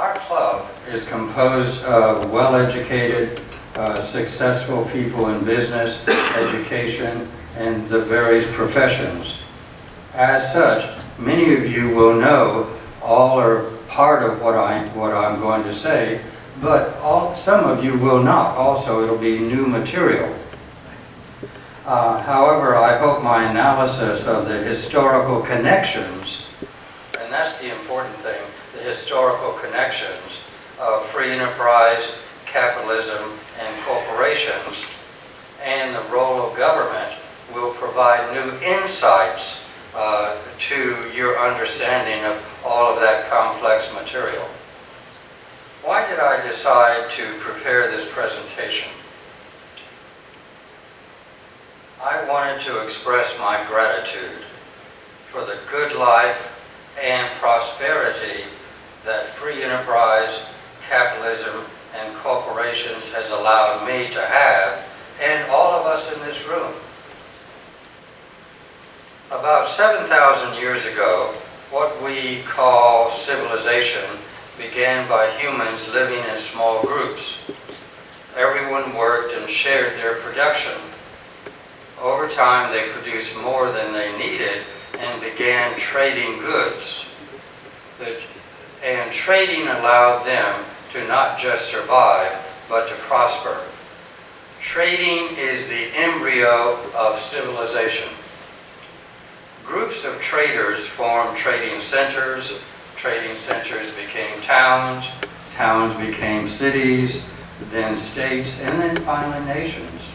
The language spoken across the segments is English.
Our club is composed of well-educated, successful people in business, education, and the various professions. As such, many of you will know all or part of what I'm going to say, but some of you will not. Also, it'll be new material. However, I hope my analysis of the historical connections, and that's the important thing, the historical connections of free enterprise, capitalism, and corporations, and the role of government will provide new insights to your understanding of all of that complex material. Why did I decide to prepare this presentation? I wanted to express my gratitude for the good life and prosperity that free enterprise, capitalism, and corporations has allowed me to have, and all of us in this room. About 7,000 years ago, what we call civilization began by humans living in small groups. Everyone worked and shared their production. Over time, they produced more than they needed and began trading goods. And trading allowed them to not just survive, but to prosper. Trading is the embryo of civilization. Groups of traders formed trading centers became towns, towns became cities, then states, and then finally nations.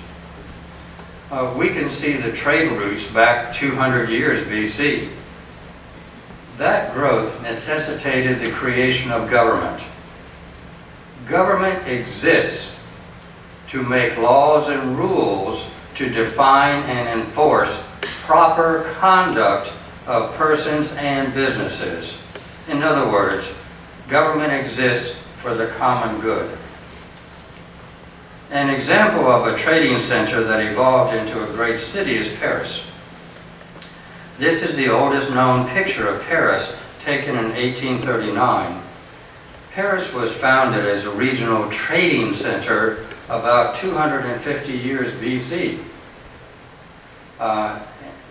We can see the trade routes back 200 years BC. That growth necessitated the creation of government. Government exists to make laws and rules to define and enforce proper conduct of persons and businesses. In other words, government exists for the common good. An example of a trading center that evolved into a great city is Paris. This is the oldest known picture of Paris, taken in 1839. Paris was founded as a regional trading center about 250 years BC.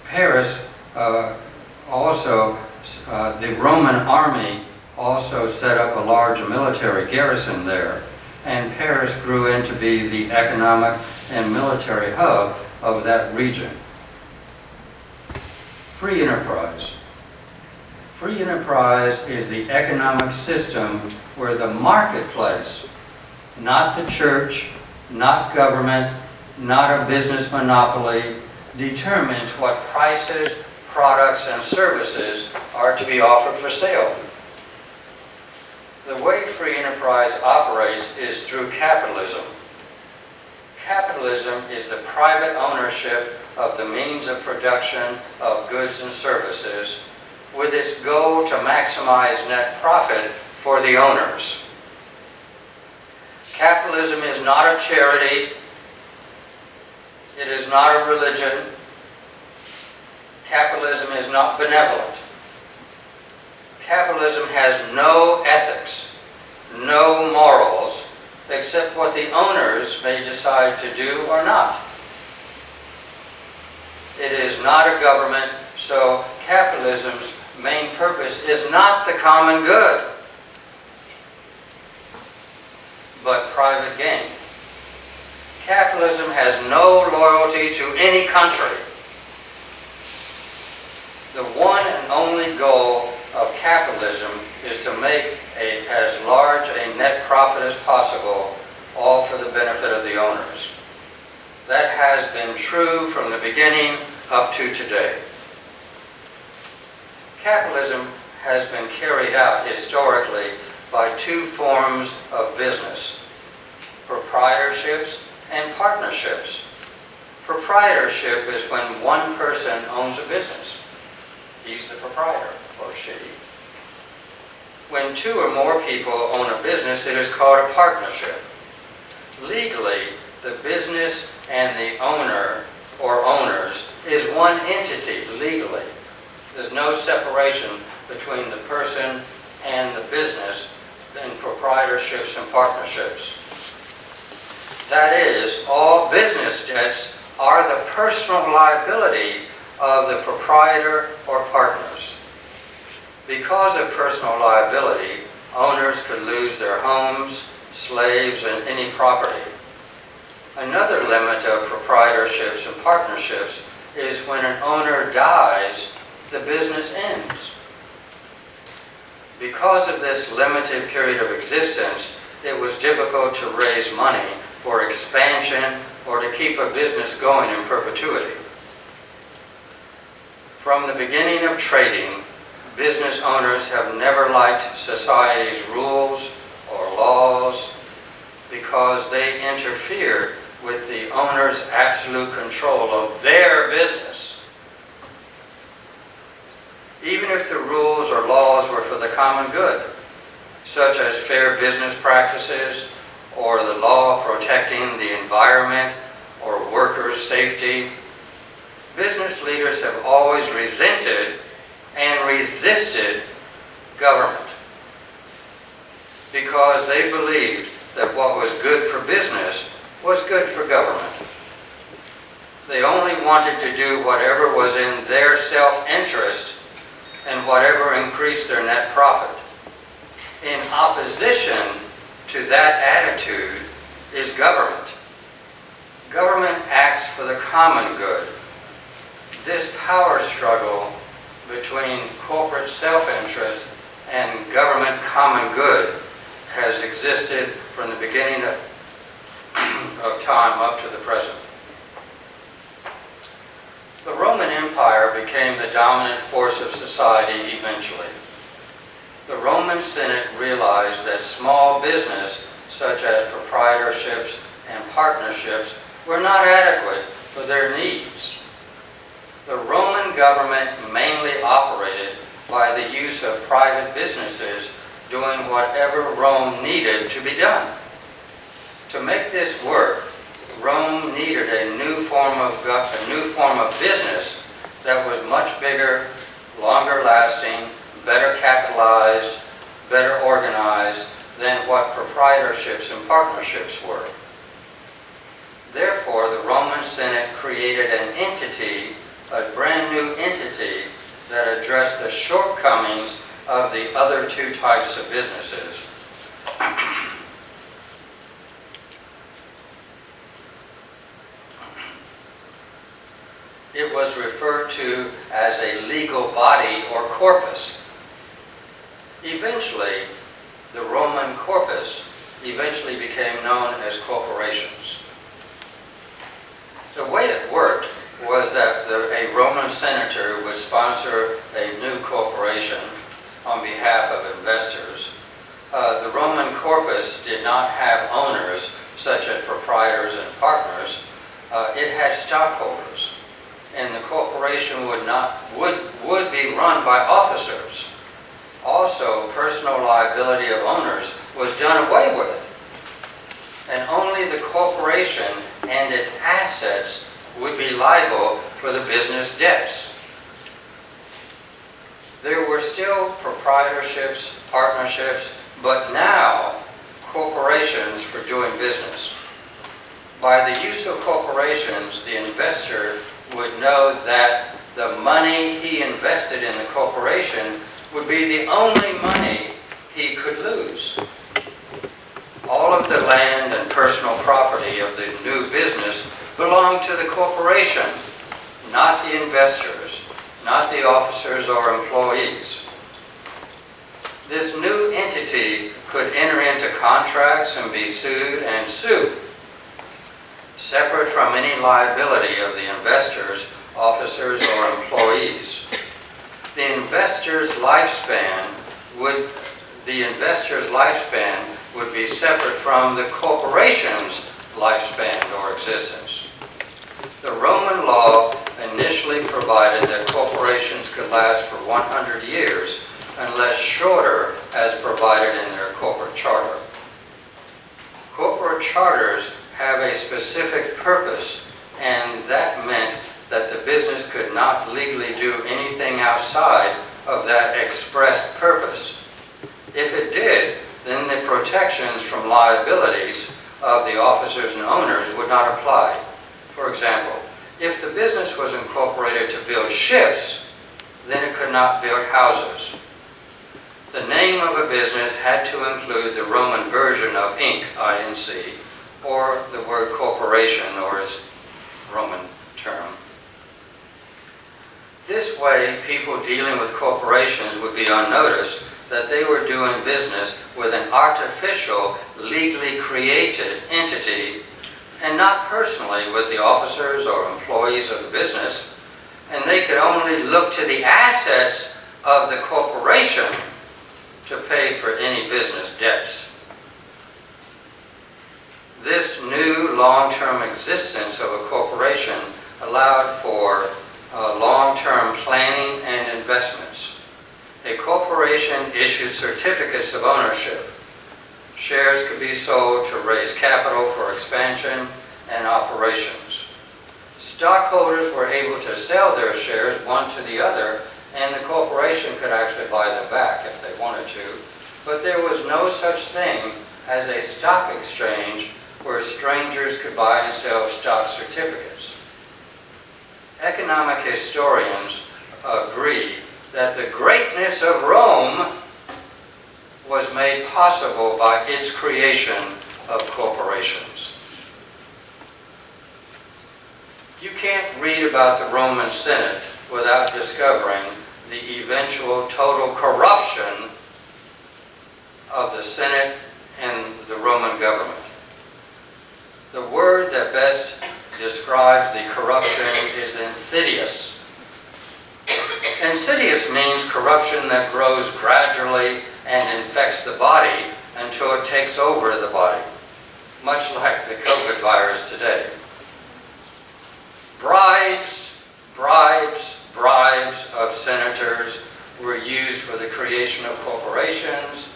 Paris also, the Roman army also set up a large military garrison there, and Paris grew into be the economic and military hub of that region. Free enterprise. Free enterprise is the economic system where the marketplace, not the church, not government, not a business monopoly, determines what prices, products, and services are to be offered for sale. The way free enterprise operates is through capitalism. Capitalism is the private ownership of the means of production of goods and services, with its goal to maximize net profit for the owners. Capitalism is not a charity. It is not a religion. Capitalism is not benevolent. Capitalism has no ethics, no morals, except what the owners may decide to do or not. It is not a government, so capitalism's main purpose is not the common good, but private gain. Capitalism has no loyalty to any country. The one and only goal of capitalism is to make as large a net profit as possible, all for the benefit of the owners. That has been true from the beginning up to today. Capitalism has been carried out historically by two forms of business: proprietorships and partnerships. Proprietorship is when one person owns a business. He's the proprietor, or she. When two or more people own a business, it is called a partnership. Legally, the business and the owner or owners is one entity legally. There's no separation between the person and the business in proprietorships and partnerships. That is, all business debts are the personal liability of the proprietor or partners. Because of personal liability, owners could lose their homes, slaves, and any property. Another limit of proprietorships and partnerships is when an owner dies, the business ends. Because of this limited period of existence, it was difficult to raise money for expansion or to keep a business going in perpetuity. From the beginning of trading, business owners have never liked society's rules or laws because they interfered with the owner's absolute control of their business. Even if the rules or laws were for the common good, such as fair business practices or the law protecting the environment or workers' safety, business leaders have always resented and resisted government because they believed that what was good for business was good for government. They only wanted to do whatever was in their self-interest and whatever increased their net profit. In opposition to that attitude is government. Government acts for the common good. This power struggle between corporate self-interest and government common good has existed from the beginning of time up to the present. The Roman Empire became the dominant force of society eventually. The Roman Senate realized that small business, such as proprietorships and partnerships, were not adequate for their needs. The Roman government mainly operated by the use of private businesses doing whatever Rome needed to be done. To make this work, Rome needed a new form of business that was much bigger, longer lasting, better capitalized, better organized than what proprietorships and partnerships were. Therefore, the Roman Senate created an entity, a brand new entity, that addressed the shortcomings of the other two types of businesses. It was referred to as a legal body or corpus. Eventually, the Roman corpus eventually became known as corporations. The way it worked was that a Roman senator would sponsor a new corporation on behalf of investors. The Roman corpus did not have owners such as proprietors and partners. It had stockholders, and the corporation would be run by officers. Also, personal liability of owners was done away with, and only the corporation and its assets would be liable for the business debts. There were still proprietorships, partnerships, but now corporations for doing business. By the use of corporations, the investor would know that the money he invested in the corporation would be the only money he could lose. All of the land and personal property of the new business belonged to the corporation, not the investors, not the officers or employees. This new entity could enter into contracts and be sued and sue, separate from any liability of the investors, officers, or employees. The investor's lifespan would be separate from the corporation's lifespan or existence. The Roman law initially provided that corporations could last for 100 years unless shorter as provided in their corporate charter. Corporate charters have a specific purpose, and that meant that the business could not legally do anything outside of that expressed purpose. If it did, then the protections from liabilities of the officers and owners would not apply. For example, if the business was incorporated to build ships, then it could not build houses. The name of a business had to include the Roman version of Inc., I-N-C, or the word corporation, or its Roman term. This way, people dealing with corporations would be on notice that they were doing business with an artificial, legally created entity, and not personally with the officers or employees of the business, and they could only look to the assets of the corporation to pay for any business debts. This new long-term existence of a corporation allowed for long-term planning and investments. A corporation issued certificates of ownership. Shares could be sold to raise capital for expansion and operations. Stockholders were able to sell their shares one to the other, and the corporation could actually buy them back if they wanted to. But there was no such thing as a stock exchange where strangers could buy and sell stock certificates. Economic historians agree that the greatness of Rome was made possible by its creation of corporations. You can't read about the Roman Senate without discovering the eventual total corruption of the Senate and the Roman government. The word that best describes the corruption is insidious. Insidious means corruption that grows gradually and infects the body until it takes over the body, much like the COVID virus today. Bribes, bribes, bribes of senators were used for the creation of corporations,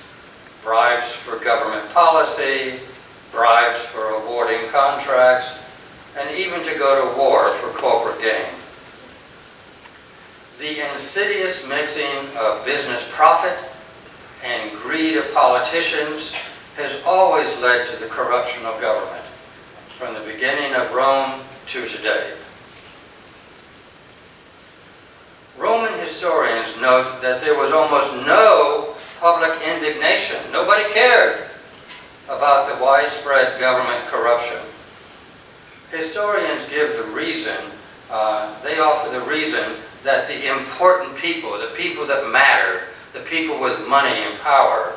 bribes for government policy, bribes for awarding contracts, and even to go to war for corporate gain. The insidious mixing of business profit and greed of politicians has always led to the corruption of government, from the beginning of Rome to today. Roman historians note that there was almost no public indignation. Nobody cared about the widespread government corruption. Historians give the reason, they offer the reason that the important people, the people that mattered, the people with money and power,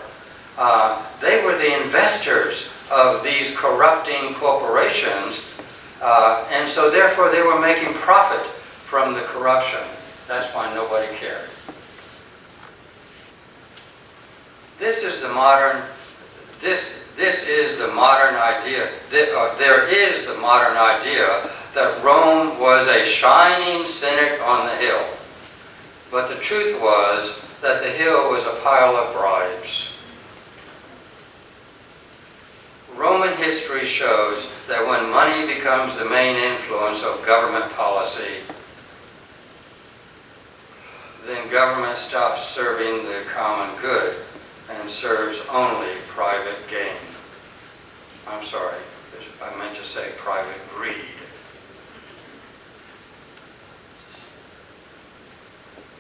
they were the investors of these corrupting corporations, and so therefore they were making profit from the corruption. That's why nobody cared. This is the modern idea. There is the modern idea that Rome was a shining senate on the hill. But the truth was that the hill was a pile of bribes. Roman history shows that when money becomes the main influence of government policy, then government stops serving the common good and serves only private gain. I'm sorry, I meant to say private greed.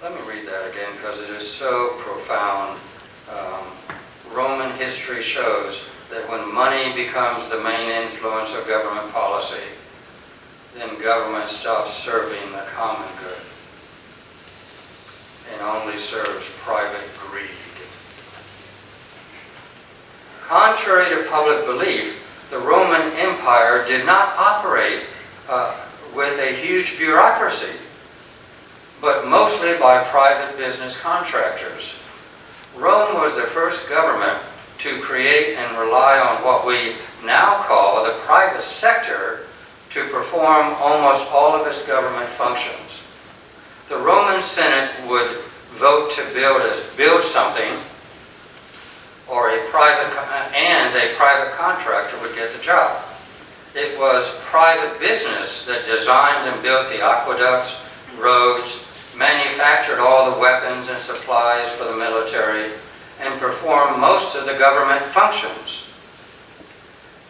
Let me read that again because it is so profound. Roman history shows that when money becomes the main influence of government policy, then government stops serving the common good and only serves private greed. Contrary to public belief, the Roman Empire did not operate with a huge bureaucracy, but mostly by private business contractors. Rome was the first government to create and rely on what we now call the private sector to perform almost all of its government functions. The Roman Senate would vote to build something, or a private contractor would get the job. It was private business that designed and built the aqueducts, roads, manufactured all the weapons and supplies for the military, and perform most of the government functions.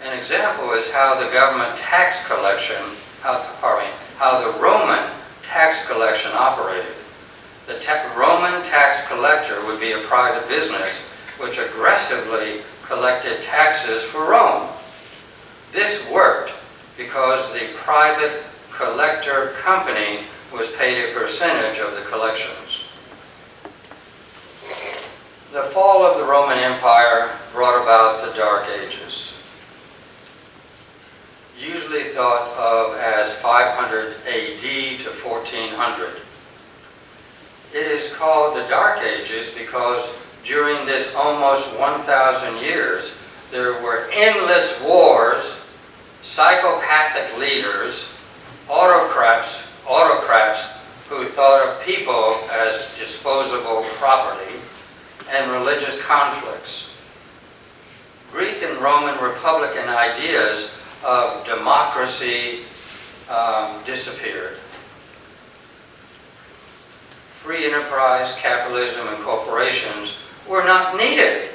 An example is how the government tax collection, how the Roman tax collection operated. The Roman tax collector would be a private business which aggressively collected taxes for Rome. This worked because the private collector company was paid a percentage of the collections. The fall of the Roman Empire brought about the Dark Ages, usually thought of as 500 AD to 1400. It is called the Dark Ages because during this almost 1,000 years, there were endless wars, psychopathic leaders, autocrats who thought of people as disposable property, and religious conflicts. Greek and Roman Republican ideas of democracy disappeared. Free enterprise, capitalism, and corporations were not needed,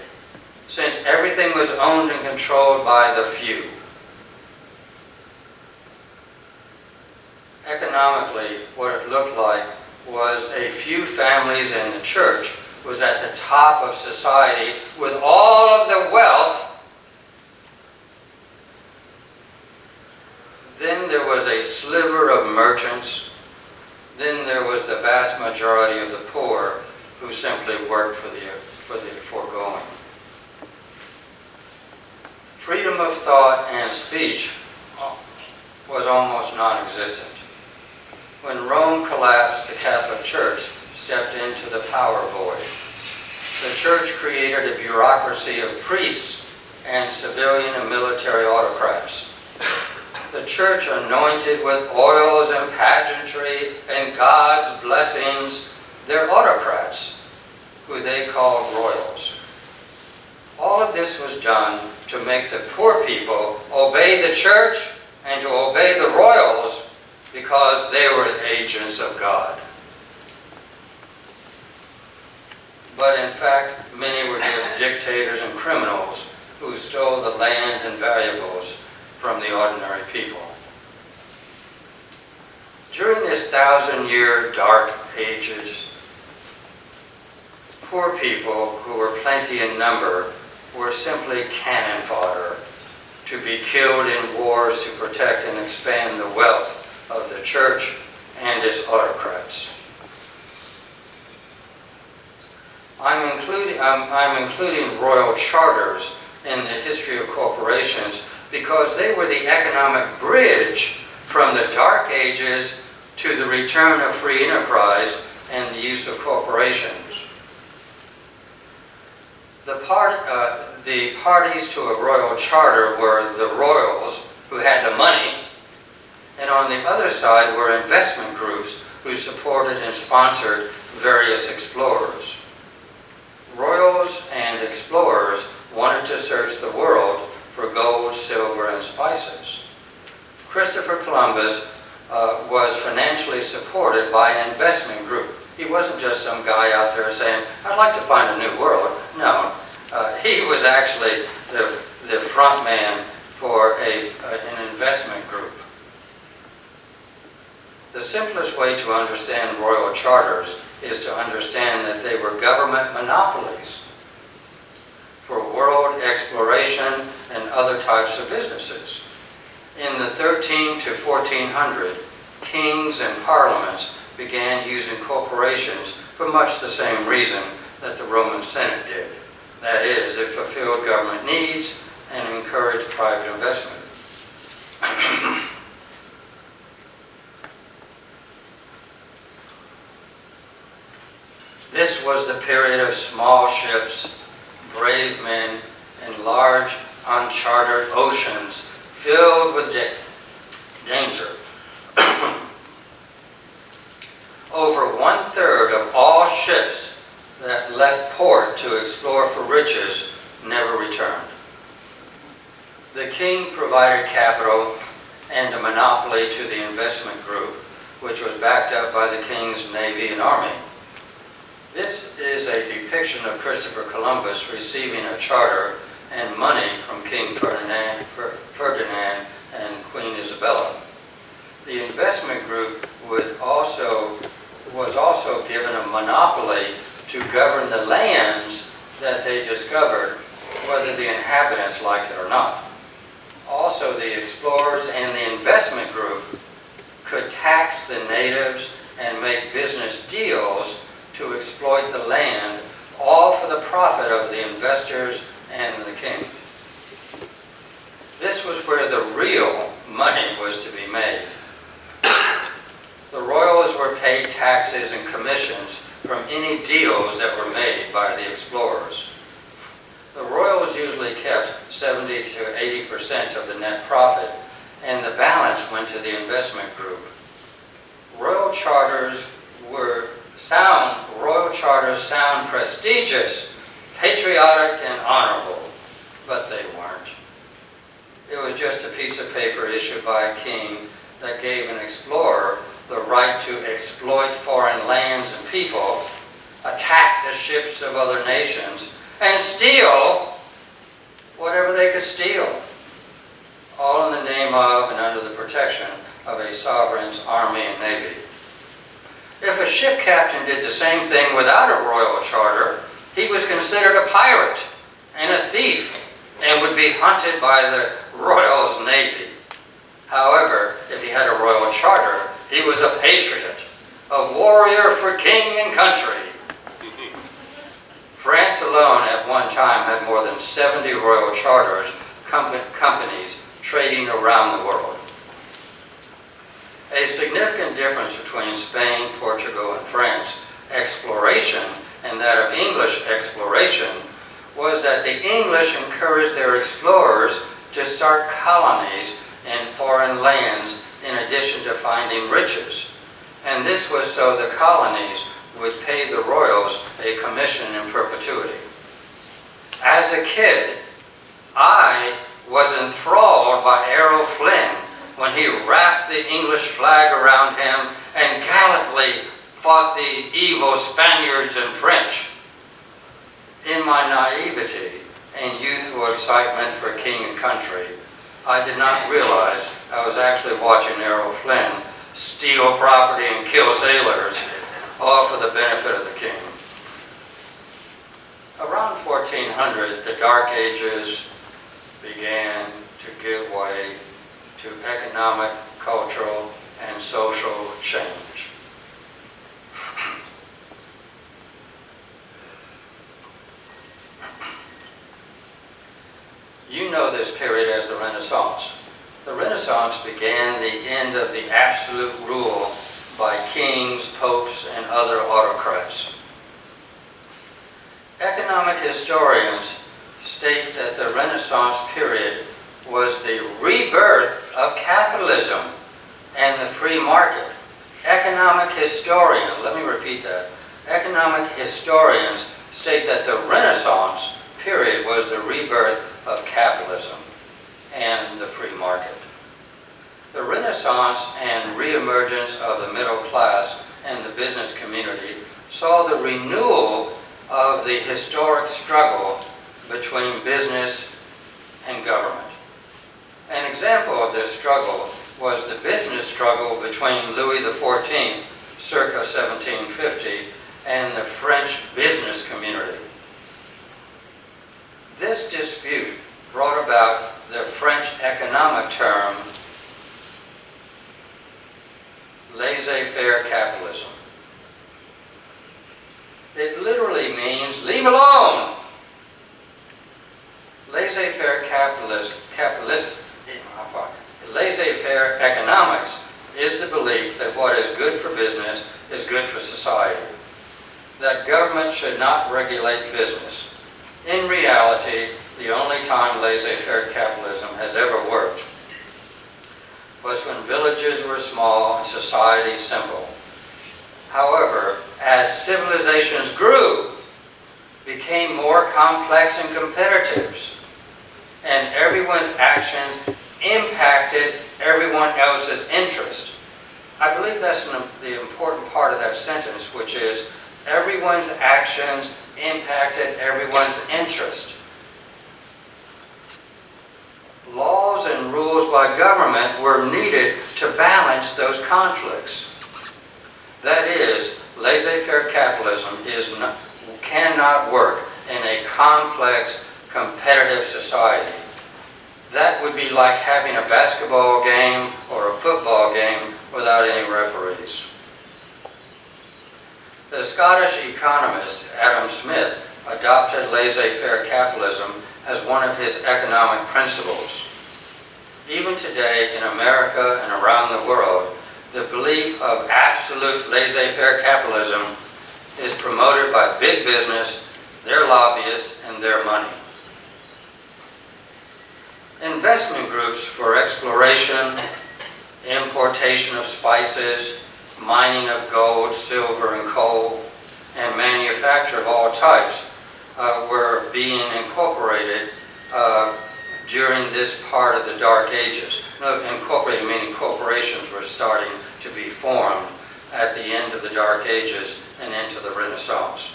since everything was owned and controlled by the few. Economically, what it looked like was a few families in the church was at the top of society with all of the wealth. Then there was a sliver of merchants. Then there was the vast majority of the poor who simply worked for the foregoing. Freedom of thought and speech was almost non-existent. When Rome collapsed, the Catholic Church stepped into the power void. The Church created a bureaucracy of priests and civilian and military autocrats. The Church anointed with oils and pageantry and God's blessings their autocrats, who they called royals. All of this was done to make the poor people obey the Church and to obey the royals because they were agents of God. But in fact, many were just dictators and criminals who stole the land and valuables from the ordinary people. During this 1,000-year dark ages, poor people, who were plenty in number, were simply cannon fodder to be killed in wars to protect and expand the wealth of the Church and its autocrats. I'm including royal charters in the history of corporations because they were the economic bridge from the Dark Ages to the return of free enterprise and the use of corporations. The parties to a royal charter were the royals, who had the money, and on the other side were investment groups who supported and sponsored various explorers. Royals and explorers wanted to search the world for gold, silver, and spices. Christopher Columbus was financially supported by an investment group. He wasn't just some guy out there saying, "I'd like to find a new world." No, he was actually the front man for an investment group. The simplest way to understand royal charters is to understand that they were government monopolies for world exploration and other types of businesses. In the 13 to 1400, kings and parliaments began using corporations for much the same reason that the Roman Senate did. That is, it fulfilled government needs and encouraged private investment. This was the period of small ships, brave men, and large uncharted oceans filled with danger. Over 1/3 of all ships that left port to explore for riches never returned. The king provided capital and a monopoly to the investment group, which was backed up by the king's navy and army. This This is a depiction of Christopher Columbus receiving a charter and money from King Ferdinand and Queen Isabella. The investment group was also given a monopoly to govern the lands that they discovered, whether the inhabitants liked it or not. Also, the explorers and the investment group could tax the natives and make business deals to exploit the land, all for the profit of the investors and the king. This was where the real money was to be made. The royals were paid taxes and commissions from any deals that were made by the explorers. The royals usually kept 70 to 80% of the net profit, and the balance went to the investment group. Royal charters sound prestigious, patriotic, and honorable, but they weren't. It was just a piece of paper issued by a king that gave an explorer the right to exploit foreign lands and people, attack the ships of other nations, and steal whatever they could steal, all in the name of and under the protection of a sovereign's army and navy. If a ship captain did the same thing without a royal charter, he was considered a pirate and a thief and would be hunted by the royal's navy. However, if he had a royal charter, he was a patriot, a warrior for king and country. France alone at one time had more than 70 royal charters, companies trading around the world. A significant difference between Spain, Portugal, and France exploration and that of English exploration was that the English encouraged their explorers to start colonies in foreign lands in addition to finding riches. And this was so the colonies would pay the royals a commission in perpetuity. As a kid, I was enthralled by Errol Flynn when he wrapped the English flag around him and gallantly fought the evil Spaniards and French. In my naivety and youthful excitement for king and country, I did not realize I was actually watching Errol Flynn steal property and kill sailors, all for the benefit of the king. Around 1400, the Dark Ages began to give way to economic, cultural, and social change. You know this period as the Renaissance. The Renaissance began the end of the absolute rule by kings, popes, and other autocrats. Economic historians state that the Renaissance period was the rebirth of capitalism and the free market. Economic historians, let me repeat that. Economic historians state that the Renaissance period was the rebirth of capitalism and the free market. The Renaissance and reemergence of the middle class and the business community saw the renewal of the historic struggle between business and government. An example of this struggle was the business struggle between Louis XIV, circa 1750, and the French business community. This dispute brought about the French economic term Laissez-Faire Capitalism. It literally means leave alone. Laissez-faire laissez-faire economics is the belief that what is good for business is good for society, that government should not regulate business. In reality, the only time laissez-faire capitalism has ever worked was when villages were small and society simple. However, as civilizations grew, became more complex and competitive, and everyone's actions impacted everyone else's interest. I believe that's the important part of that sentence, which is Everyone's actions impacted everyone's interest. Laws and rules by government were needed to balance those conflicts. That is, laissez-faire capitalism cannot work in a complex, competitive society. That would be like having a basketball game or a football game without any referees. The Scottish economist Adam Smith adopted laissez-faire capitalism as one of his economic principles. Even today in America and around the world, the belief of absolute laissez-faire capitalism is promoted by big business, their lobbyists, and their money. Investment groups for exploration, importation of spices, mining of gold, silver, and coal, and manufacture of all types were being incorporated during this part of the Dark Ages. No, incorporated meaning corporations were starting to be formed at the end of the Dark Ages and into the Renaissance.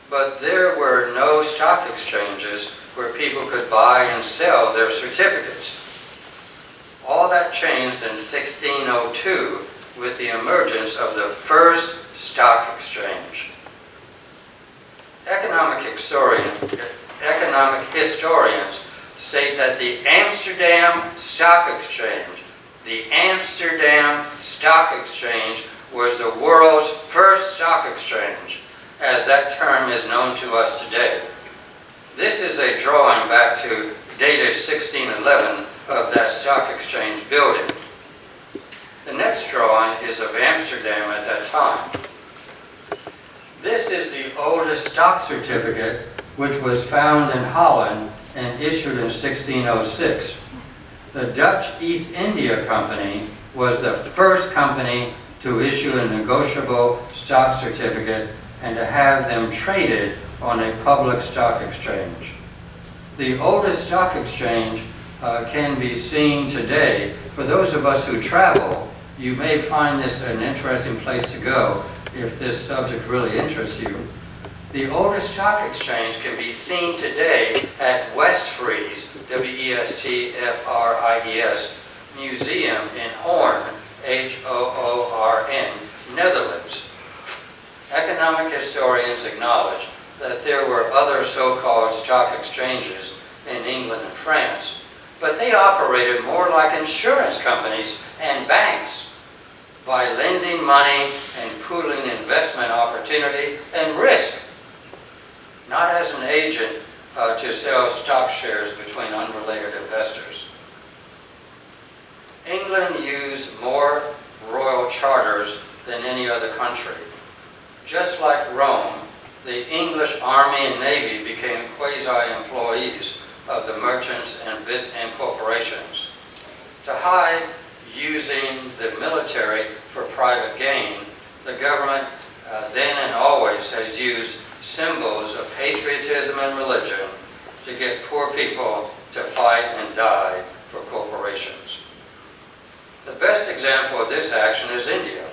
But there were no stock exchanges where people could buy and sell their certificates. All that changed in 1602 with the emergence of the first stock exchange. Economic historians state that the Amsterdam Stock Exchange was the world's first stock exchange, as that term is known to us today. This is a drawing back to dated 1611 of that stock exchange building. The next drawing is of Amsterdam at that time. This is the oldest stock certificate, which was found in Holland and issued in 1606. The Dutch East India Company was the first company to issue a negotiable stock certificate and to have them traded on a public stock exchange. The oldest stock exchange can be seen today. For those of us who travel, you may find this an interesting place to go if this subject really interests you. The oldest stock exchange can be seen today at Westfries, W-E-S-T-F-R-I-E-S, Museum in Hoorn, H-O-O-R-N, Netherlands. Economic historians acknowledge that there were other so-called stock exchanges in England and France, but they operated more like insurance companies and banks by lending money and pooling investment opportunity and risk, not as an agent to sell stock shares between unrelated investors. England used more royal charters than any other country. Just like Rome, the English Army and Navy became quasi-employees of the merchants and corporations. To hide using the military for private gain, the government then and always has used symbols of patriotism and religion to get poor people to fight and die for corporations. The best example of this action is India.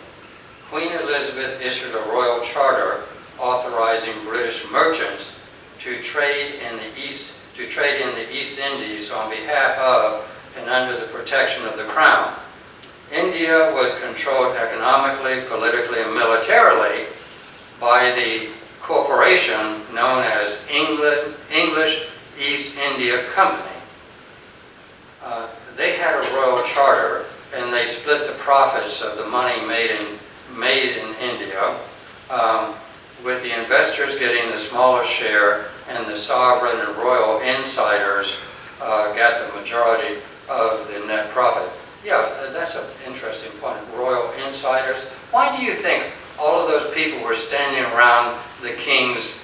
Queen Elizabeth issued a royal charter authorizing British merchants to trade in the East Indies on behalf of and under the protection of the Crown. India was controlled economically, politically, and militarily by the corporation known as English East India Company. They had a royal charter, and they split the profits of the money made in India, with the investors getting the smallest share, and the sovereign and royal insiders got the majority of the net profit. Yeah, that's an interesting point. Royal insiders. Why do you think all of those people were standing around the king's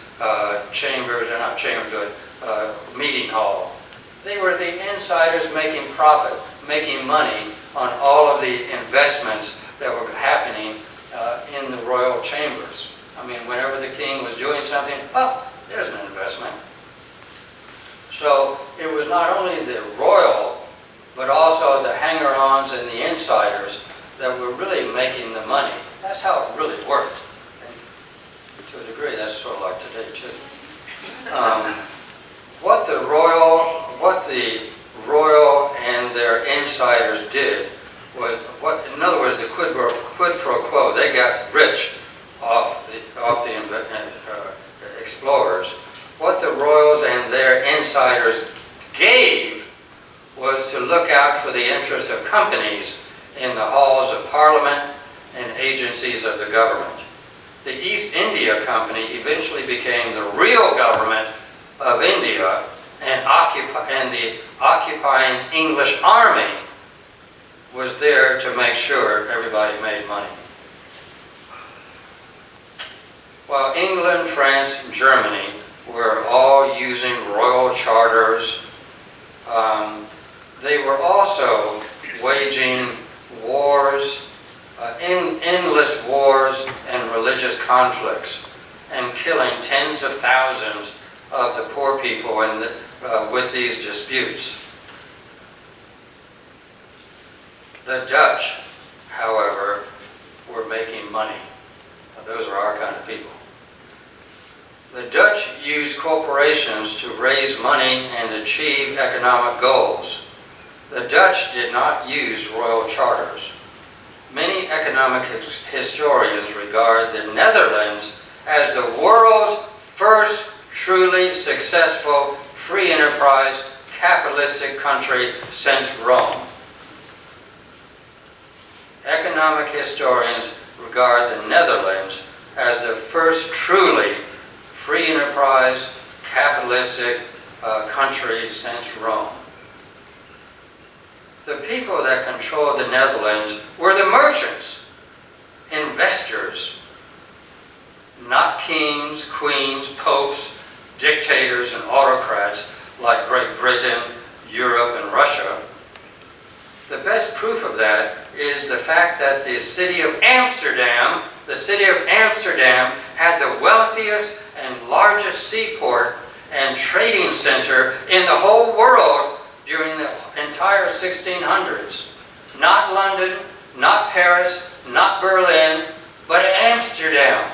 chambers, or not chambers, but meeting hall? They were the insiders making profit, making money on all of the investments that were happening in the royal chambers. I mean, whenever the king was doing something, oh, there's an investment. So it was not only the royal, but also the hanger-ons and the insiders that were really making the money. That's how it really worked. sort of like today too. What the royal and their insiders did was, in other words, the quid pro quo. They got rich off the explorers. What the royals and their insiders gave was to look out for the interests of companies in the halls of Parliament and agencies of the government. The East India Company eventually became the real government of India, and the occupying English army was there to make sure everybody made money. While England, France, and Germany were all using royal charters, they were also waging wars, endless wars and religious conflicts, and killing tens of thousands of the poor people with these disputes. The Dutch, however, were making money. Now, those are our kind of people. The Dutch used corporations to raise money and achieve economic goals. The Dutch did not use royal charters. Many economic historians regard the Netherlands as the world's first truly successful free enterprise capitalistic country since Rome. Economic historians regard the Netherlands as the first truly free enterprise capitalistic country since Rome. The people that controlled the Netherlands were the merchants, investors, not kings, queens, popes, dictators, and autocrats like Great Britain, Europe, and Russia. The best proof of that is the fact that the city of Amsterdam had the wealthiest and largest seaport and trading center in the whole world during the entire 1600s. Not London, not Paris, not Berlin, but Amsterdam.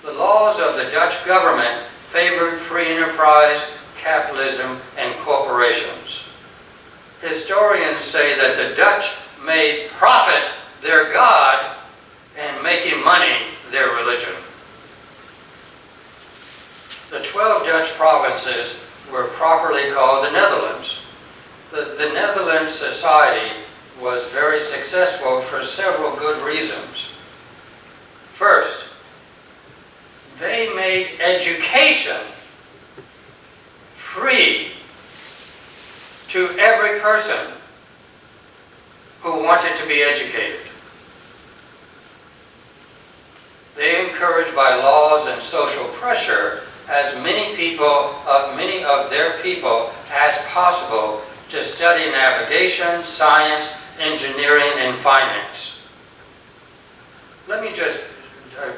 The laws of the Dutch government favored free enterprise, capitalism, and corporations. Historians say that the Dutch made profit their god and making money their religion. The 12 Dutch provinces were properly called the Netherlands. The Netherlands society was very successful for several good reasons. First, they made education free to every person who wanted to be educated. They encouraged by laws and social pressure as many of their people as possible to study navigation, science, engineering, and finance. Let me just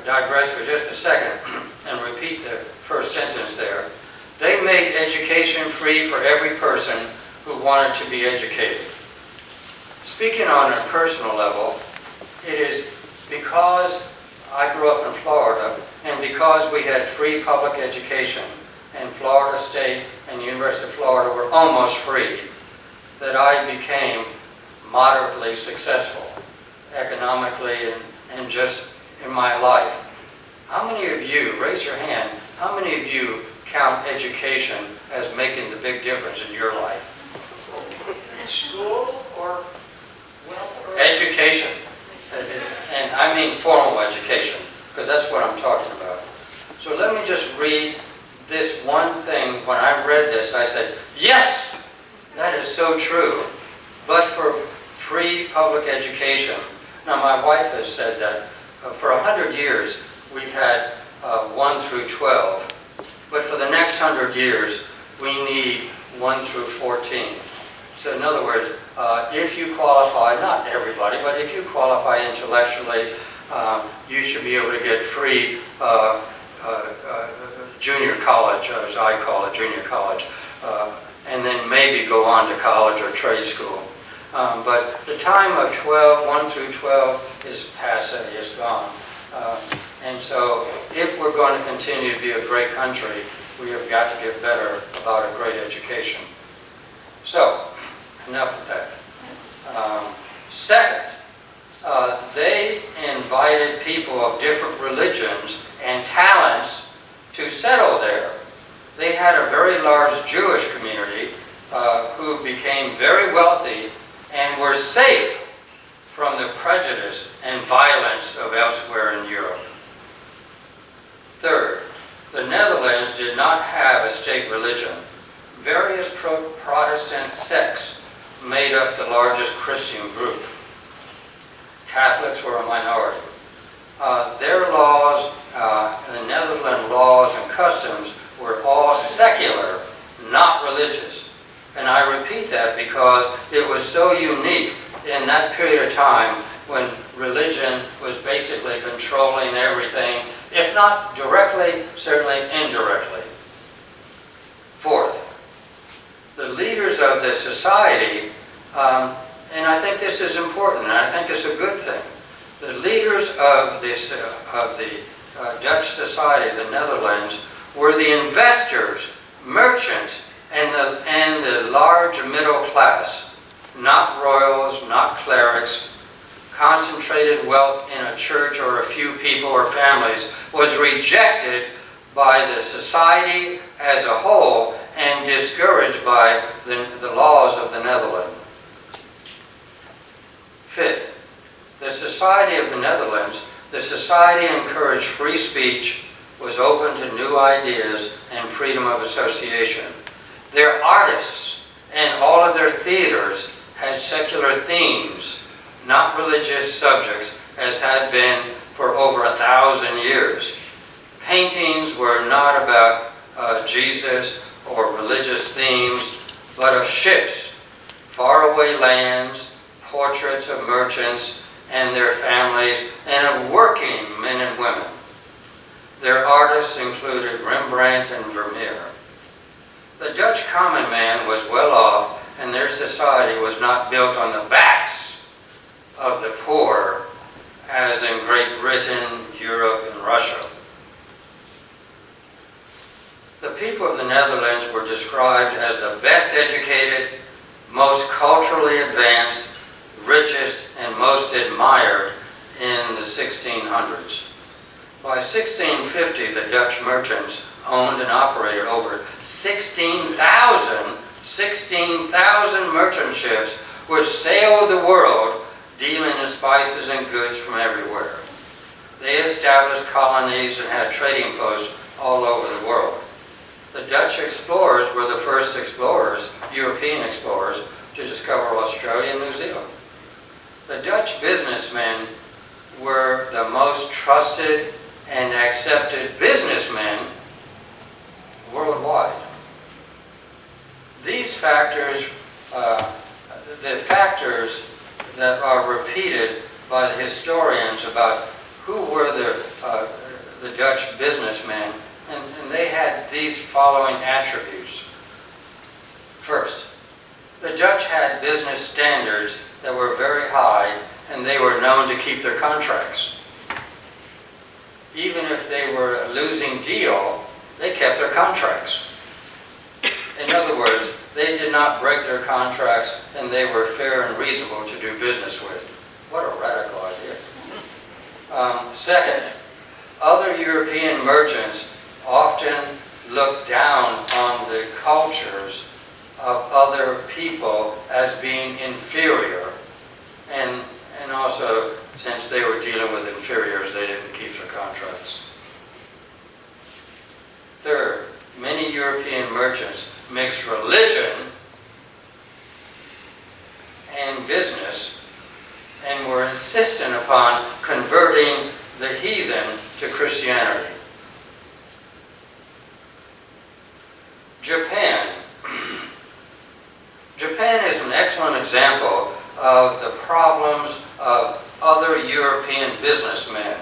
digress for just a second and repeat the first sentence there. They made education free for every person who wanted to be educated. Speaking on a personal level, it is because I grew up in Florida, and because we had free public education, and Florida State and the University of Florida were almost free, that I became moderately successful economically and just in my life. How many of you, raise your hand, how many of you count education as making the big difference in your life? In school or Education. And I mean formal education, because that's what I'm talking about. So let me just read this one thing. When I read this, I said, yes, that is so true. But for free public education. Now, my wife has said that for 100 years, we've had 1 through 12. But for the next 100 years, we need 1 through 14. So in other words, if you qualify, not everybody, but if you qualify intellectually, you should be able to get free junior college, as I call it, junior college, and then maybe go on to college or trade school. But the time of 1 through 12 is passé, is gone. And so if we're going to continue to be a great country, we have got to get better about a great education. So, enough of that. Second, they invited people of different religions and talents to settle there. They had a very large Jewish community who became very wealthy and were safe from the prejudice and violence of elsewhere in Europe. Third, the Netherlands did not have a state religion. Various Protestant sects made up the largest Christian group. Catholics were a minority. Their laws, the Netherlands laws and customs, were all secular, not religious. And I repeat that because it was so unique in that period of time when religion was basically controlling everything, if not directly, certainly indirectly. Fourth, the leaders of the society, and I think this is important, and I think it's a good thing, the leaders of the Dutch society, the Netherlands, were the investors, merchants, and the large middle class, not royals, not clerics. Concentrated wealth in a church or a few people or families was rejected by the society as a whole and discouraged by the laws of the Netherlands. Fifth, the Society of the Netherlands, the society encouraged free speech, was open to new ideas and freedom of association. Their artists and all of their theaters had secular themes, not religious subjects, as had been for over 1,000 years. Paintings were not about Jesus or religious themes, but of ships, faraway lands, portraits of merchants and their families, and of working men and women. Their artists included Rembrandt and Vermeer. The Dutch common man was well off, and their society was not built on the backs of the poor, as in Great Britain, Europe, and Russia. The people of the Netherlands were described as the best educated, most culturally advanced, richest, and most admired in the 1600s. By 1650, the Dutch merchants owned and operated over 16,000 merchant ships which sailed the world dealing in spices and goods from everywhere. They established colonies and had trading posts all over the world. The Dutch explorers were the first explorers, European explorers, to discover Australia and New Zealand. The Dutch businessmen were the most trusted and accepted businessmen worldwide. These factors, the factors that are repeated by the historians about who were the Dutch businessmen, and they had these following attributes. First, the Dutch had business standards that were very high, and they were known to keep their contracts. Even if they were a losing deal, they kept their contracts. In other words, they did not break their contracts, and they were fair and reasonable to do business with. What a radical idea. Second, other European merchants often looked down on the cultures of other people as being inferior. And also, since they were dealing with inferiors, they didn't keep their contracts. Third, many European merchants mixed religion and business and were insistent upon converting the heathen to Christianity. Japan. Japan is an excellent example of the problems of other European businessmen.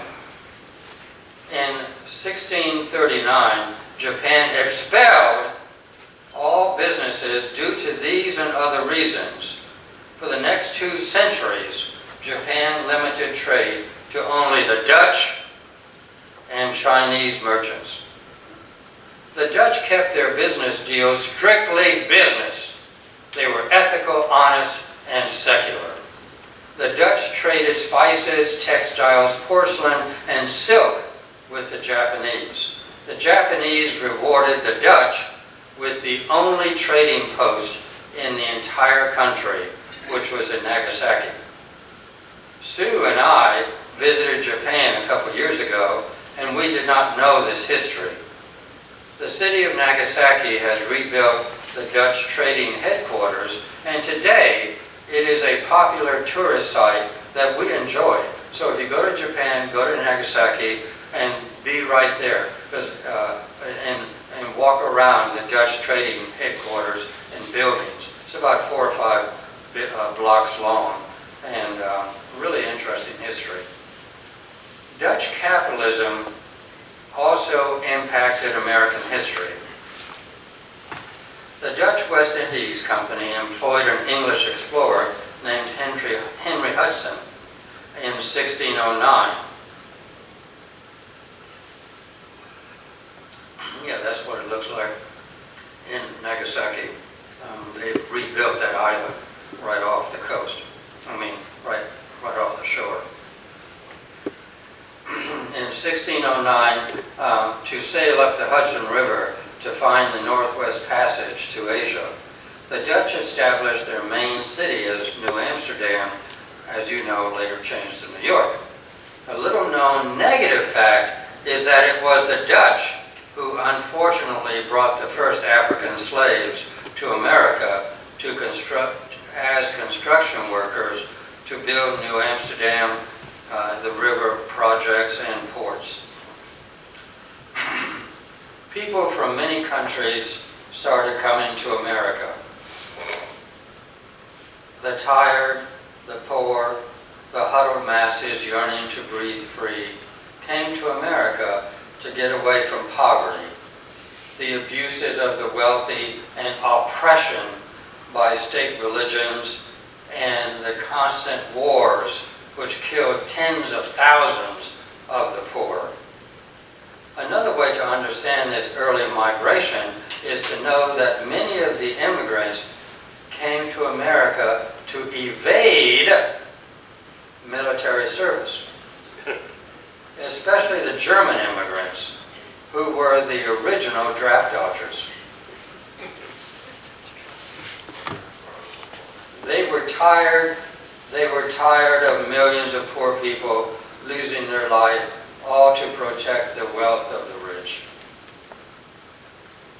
In 1639, Japan expelled all businesses due to these and other reasons. For the next 2 centuries, Japan limited trade to only the Dutch and Chinese merchants. The Dutch kept their business deals strictly business. They were ethical, honest, and secular. The Dutch traded spices, textiles, porcelain, and silk with the Japanese. The Japanese rewarded the Dutch with the only trading post in the entire country, which was in Nagasaki. Sue and I visited Japan a couple years ago, and we did not know this history. The city of Nagasaki has rebuilt the Dutch trading headquarters, and today it is a popular tourist site that we enjoy. So if you go to Japan, go to Nagasaki and be right there, and walk around the Dutch trading headquarters and buildings. It's about 4 or 5 blocks long, and really interesting history. Dutch capitalism also impacted American history. The Dutch West Indies Company employed an English explorer named Henry Hudson in 1609. Yeah, that's what it looks like in Nagasaki. They've rebuilt that island right off the coast. I mean, right off the shore. In 1609, to sail up the Hudson River to find the Northwest Passage to Asia, the Dutch established their main city as New Amsterdam, as you know, later changed to New York. A little known negative fact is that it was the Dutch who unfortunately brought the first African slaves to America to as construction workers to build New Amsterdam, the river projects and ports. People from many countries started coming to America. The tired, the poor, the huddled masses yearning to breathe free came to America to get away from poverty, the abuses of the wealthy, and oppression by state religions, and the constant wars which killed tens of thousands of the poor. Another way to understand this early migration is to know that many of the immigrants came to America to evade military service, especially the German immigrants, who were the original draft dodgers. They were tired of millions of poor people losing their life, all to protect the wealth of the rich.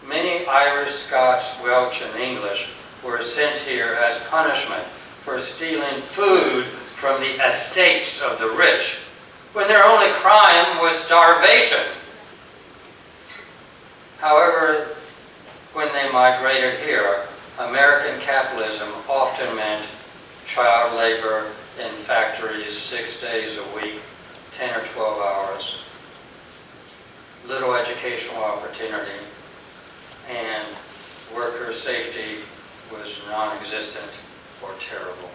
Many Irish, Scots, Welsh, and English were sent here as punishment for stealing food from the estates of the rich, when their only crime was starvation. However, when they migrated here, American capitalism often meant child labor in factories 6 days a week, 10 or 12 hours, little educational opportunity, and worker safety was non-existent or terrible.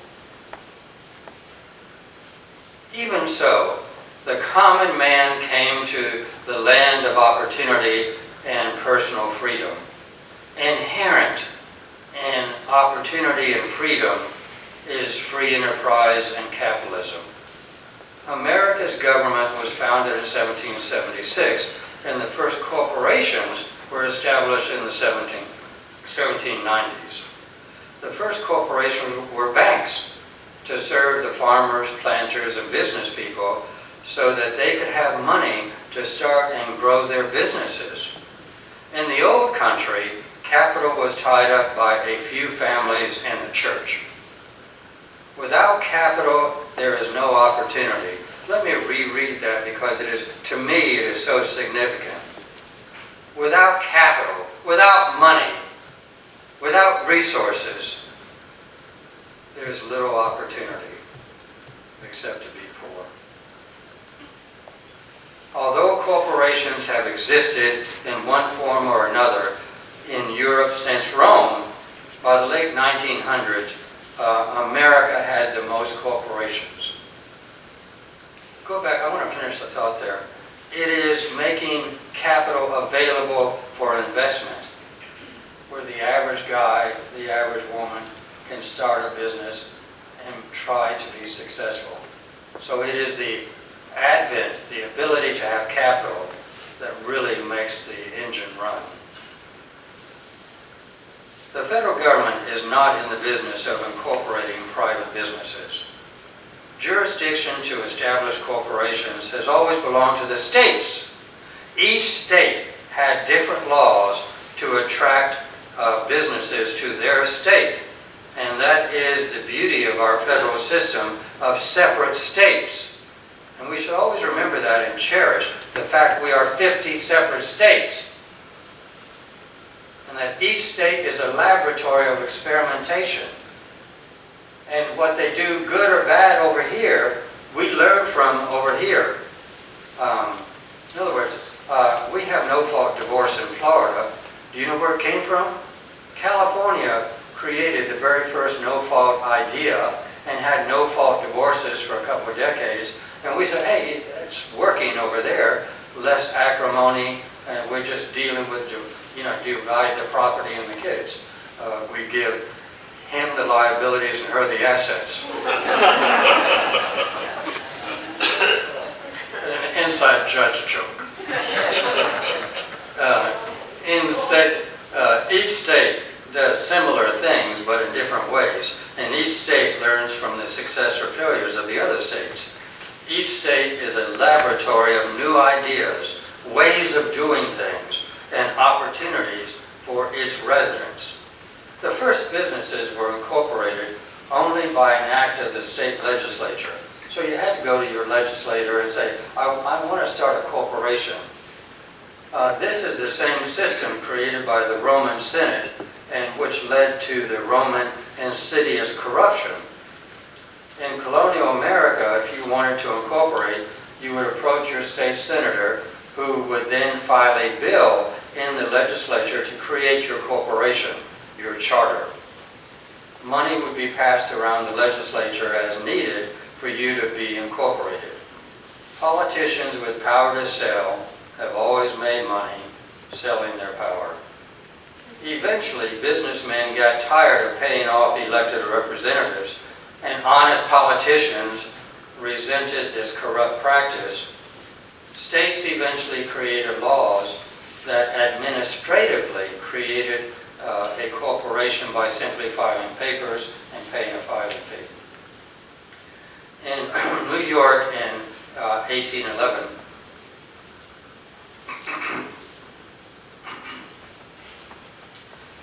Even so, the common man came to the land of opportunity and personal freedom. Inherent in opportunity and freedom is free enterprise and capitalism. America's government was founded in 1776, and the first corporations were established in the 1790s. The first corporations were banks to serve the farmers, planters, and business people so that they could have money to start and grow their businesses. In the old country, capital was tied up by a few families and the church. Without capital, there is no opportunity. Let me reread that because it is, to me, it is so significant. Without capital, without money, without resources, there's little opportunity except to be poor. Although corporations have existed in one form or another in Europe since Rome, by the late 1900s, America had the most corporations. Go back, I want to finish the thought there. It is making capital available for investment, where the average guy, the average woman can start a business and try to be successful. So it is the advent, the ability to have capital, that really makes the engine run. The federal government is not in the business of incorporating private businesses. Jurisdiction to establish corporations has always belonged to the states. Each state had different laws to attract businesses to their state. And that is the beauty of our federal system of separate states. And we should always remember that and cherish the fact we are 50 separate states. And that each state is a laboratory of experimentation. And what they do, good or bad over here, we learn from over here. In other words, we have no-fault divorce in Florida. Do you know where it came from? California created the very first no-fault idea and had no-fault divorces for a couple of decades. And we said, hey, it's working over there, less acrimony, and we're just dealing with, divide the property and the kids. We give him the liabilities and her the assets. An inside judge joke. Each state does similar things, but in different ways. And each state learns from the success or failures of the other states. Each state is a laboratory of new ideas, ways of doing things, and opportunities for its residents. The first businesses were incorporated only by an act of the state legislature. So you had to go to your legislator and say, I want to start a corporation. This is the same system created by the Roman Senate, and which led to the Roman insidious corruption. In colonial America, if you wanted to incorporate, you would approach your state senator, who would then file a bill in the legislature to create your corporation, your charter. Money would be passed around the legislature as needed for you to be incorporated. Politicians with power to sell have always made money selling their power. Eventually, businessmen got tired of paying off elected representatives, and honest politicians resented this corrupt practice. States eventually created laws that administratively created a corporation by simply filing papers and paying a filing fee. In New York in 1811,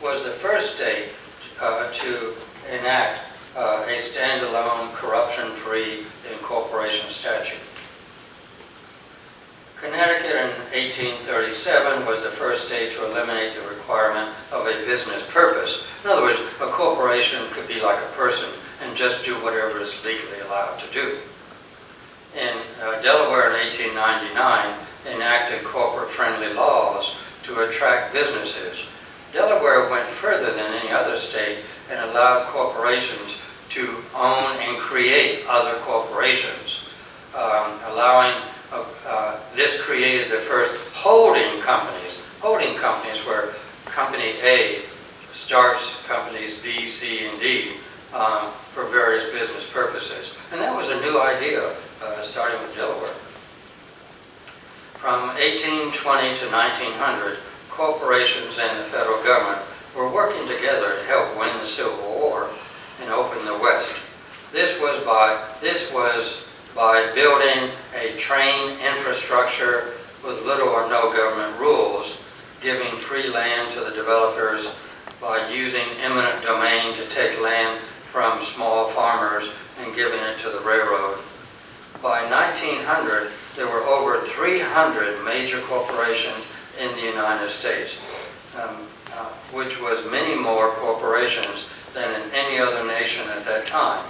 was the first state to enact a standalone, corruption-free incorporation statute. Connecticut in 1837 was the first state to eliminate the requirement of a business purpose. In other words, a corporation could be like a person and just do whatever is legally allowed to do. In Delaware in 1899, enacted corporate-friendly laws to attract businesses. Delaware went further than any other state and allowed corporations to own and create other corporations, this created the first holding companies where Company A starts companies B, C, and D for various business purposes. And that was a new idea, starting with Delaware. From 1820 to 1900, corporations and the federal government were working together to help win the Civil War and open the West. This was by building a train infrastructure with little or no government rules, giving free land to the developers, by using eminent domain to take land from small farmers and giving it to the railroad. By 1900, there were over 300 major corporations in the United States, which was many more corporations than in any other nation at that time.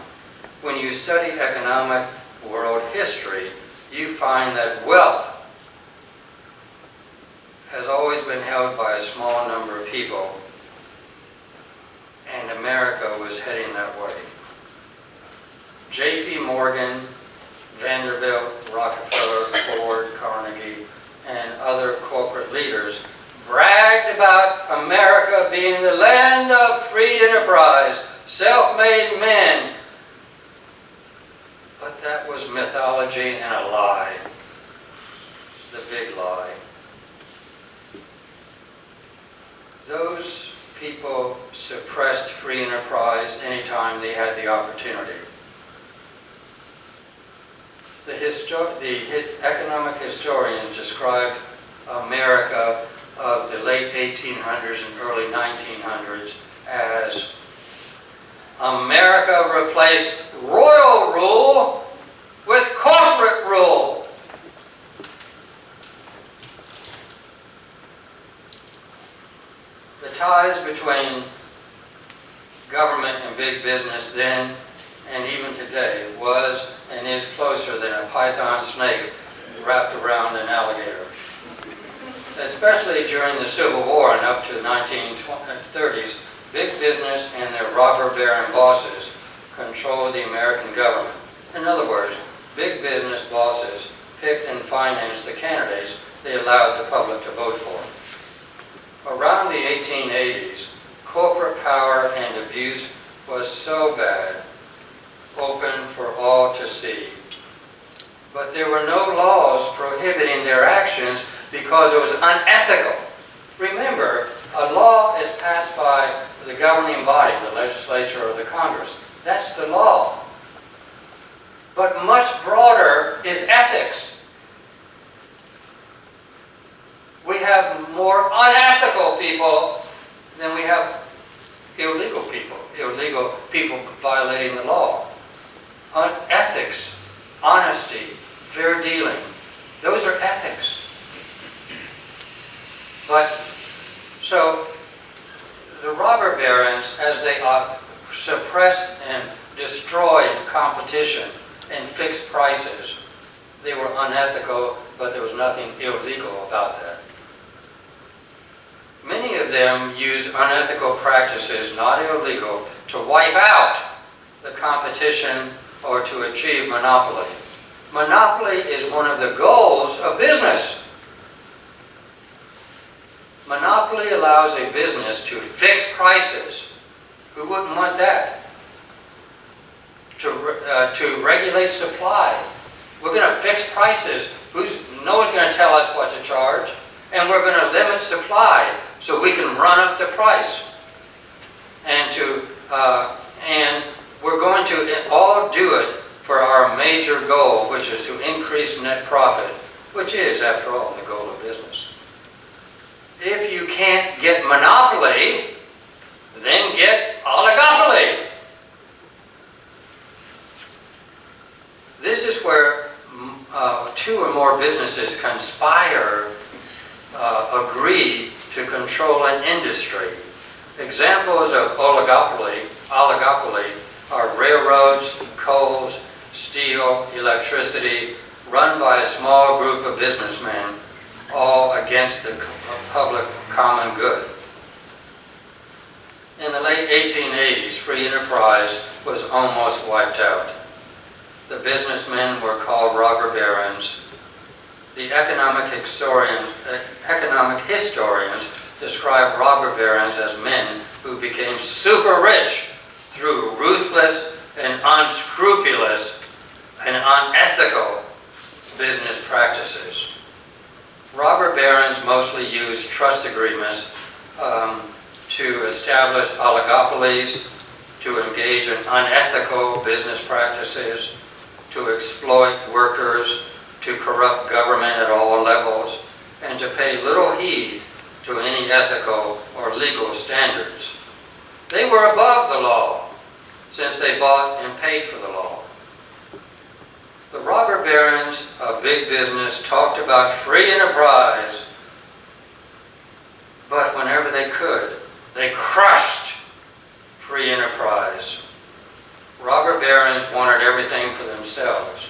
When you study economic world history, you find that wealth has always been held by a small number of people, and America was heading that way. J.P. Morgan, Vanderbilt, Rockefeller, Ford, Carnegie, corporate leaders bragged about America being the land of free enterprise, self-made men. But that was mythology and a lie. The big lie. Those people suppressed free enterprise anytime they had the opportunity. The economic historians described America of the late 1800s and early 1900s as America replaced royal rule with corporate rule. The ties between government and big business then and even today was and is closer than a python snake wrapped around an alligator. Especially during the Civil War and up to the 1930s, big business and their robber baron bosses controlled the American government. In other words, big business bosses picked and financed the candidates they allowed the public to vote for. Around the 1880s, corporate power and abuse was so bad, open for all to see. But there were no laws prohibiting their actions because it was unethical. Remember, a law is passed by the governing body, the legislature or the Congress. That's the law. But much broader is ethics. We have more unethical people than we have illegal people violating the law. Ethics, honesty, fair dealing, those are ethics. But, so, the robber barons, as they suppressed and destroyed competition and fixed prices, they were unethical, but there was nothing illegal about that. Many of them used unethical practices, not illegal, to wipe out the competition or to achieve monopoly. Monopoly is one of the goals of business. Monopoly allows a business to fix prices. Who wouldn't want that? To regulate supply. We're going to fix prices. No one's going to tell us what to charge. And we're going to limit supply so we can run up the price. And we're going to all do it for our major goal, which is to increase net profit, which is, after all, the goal of business. If you can't get monopoly, then get oligopoly. This is where two or more businesses conspire, agree to control an industry. Examples of oligopoly are railroads, coals, steel, electricity, run by a small group of businessmen, all against the public common good. In the late 1880s, free enterprise was almost wiped out. The businessmen were called robber barons. The economic historians describe robber barons as men who became super rich through ruthless and unscrupulous and unethical business practices. Robber barons mostly used trust agreements to establish oligopolies, to engage in unethical business practices, to exploit workers, to corrupt government at all levels, and to pay little heed to any ethical or legal standards. They were above the law, since they bought and paid for the law. The robber barons of big business talked about free enterprise, but whenever they could, they crushed free enterprise. Robber barons wanted everything for themselves.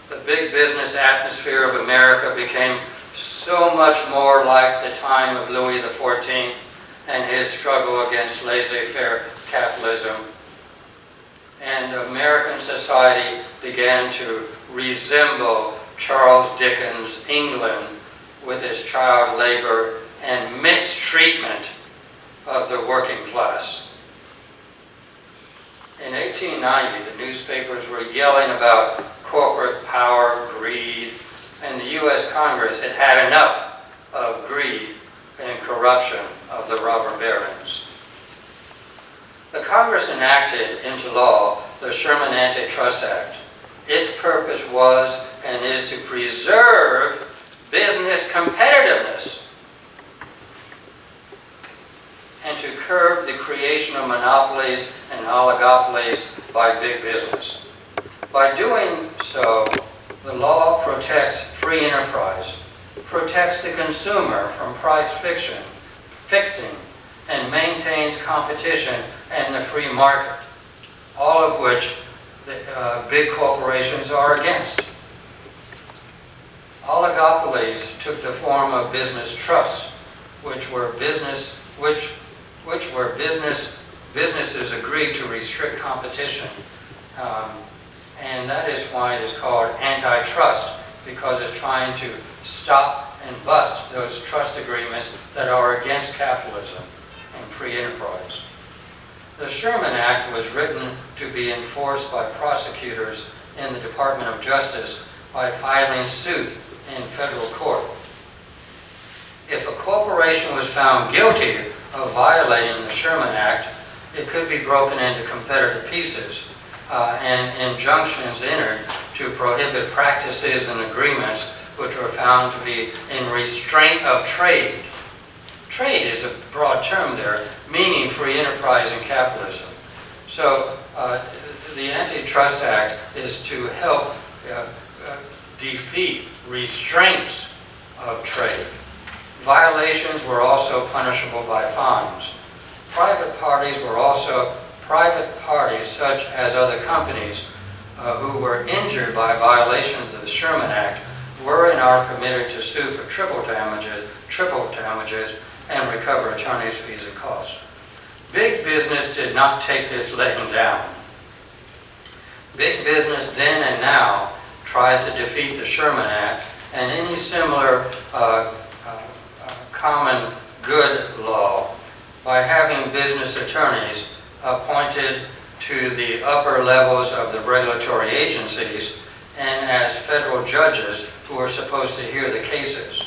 The big business atmosphere of America became so much more like the time of Louis XIV and his struggle against laissez-faire capitalism. And American society began to resemble Charles Dickens' England with its child labor and mistreatment of the working class. In 1890, the newspapers were yelling about corporate power, greed, and the U.S. Congress had had enough of greed and corruption of the robber barons. The Congress enacted into law the Sherman Anti-Trust Act. Its purpose was and is to preserve business competitiveness and to curb the creation of monopolies and oligopolies by big business. By doing so, the law protects free enterprise, protects the consumer from price fixing, and maintains competition and the free market, all of which the big corporations are against. Oligopolies took the form of business trusts, which were businesses agreed to restrict competition. And that is why it is called antitrust, because it's trying to stop and bust those trust agreements that are against capitalism and free enterprise. The Sherman Act was written to be enforced by prosecutors in the Department of Justice by filing suit in federal court. If a corporation was found guilty of violating the Sherman Act, it could be broken into competitive pieces and injunctions entered to prohibit practices and agreements which were found to be in restraint of trade. Trade is a broad term there, meaning free enterprise and capitalism. So the Antitrust Act is to help defeat restraints of trade. Violations were also punishable by fines. Private parties, such as other companies who were injured by violations of the Sherman Act, were and are permitted to sue for triple damages, and recover attorney's fees and costs. Big business did not take this laying down. Big business then and now tries to defeat the Sherman Act and any similar common good law by having business attorneys appointed to the upper levels of the regulatory agencies and as federal judges who are supposed to hear the cases.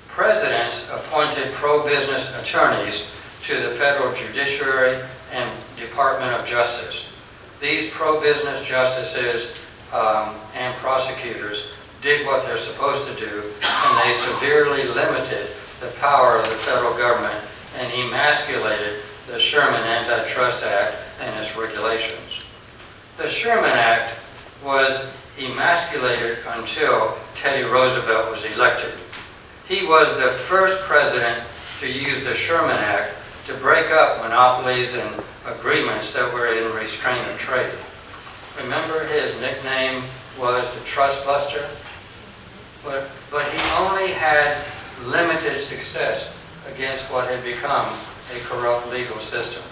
Presidents appointed pro-business attorneys to the federal judiciary and Department of Justice. These pro-business justices and prosecutors did what they're supposed to do, and they severely limited the power of the federal government and emasculated the Sherman Anti-Trust Act and its regulations. The Sherman Act was emasculated until Teddy Roosevelt was elected. He was the first president to use the Sherman Act to break up monopolies and agreements that were in restraint of trade. Remember, his nickname was the Trust Buster? But he only had limited success against what had become a corrupt legal system.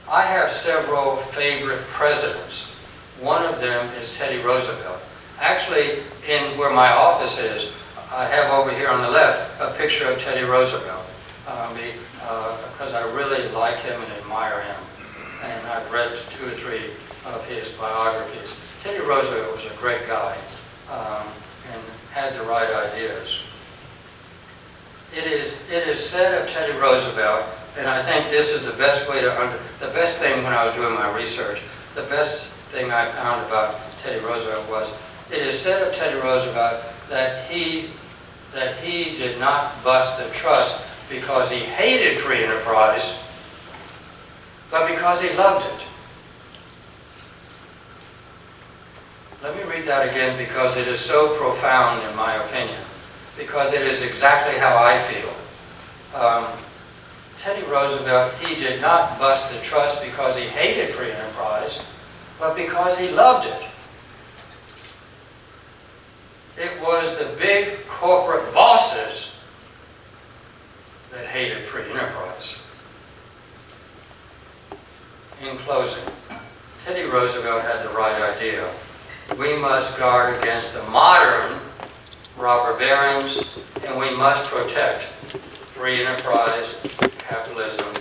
I have several favorite presidents. One of them is Teddy Roosevelt. Actually, in where my office is, I have over here on the left a picture of Teddy Roosevelt because I really like him and admire him. And I've read 2 or 3 of his biographies. Teddy Roosevelt was a great guy and had the right ideas. It is said of Teddy Roosevelt, and I think this is the best thing when I was doing my research, the best thing I found about Teddy Roosevelt was, it is said of Teddy Roosevelt that he did not bust the trust because he hated free enterprise, but because he loved it. Let me read that again because it is so profound in my opinion, because it is exactly how I feel. Teddy Roosevelt, he did not bust the trust because he hated free enterprise, but because he loved it. It was the big corporate bosses that hated free enterprise. In closing, Teddy Roosevelt had the right idea. We must guard against the modern robber barons, and we must protect free enterprise, capitalism,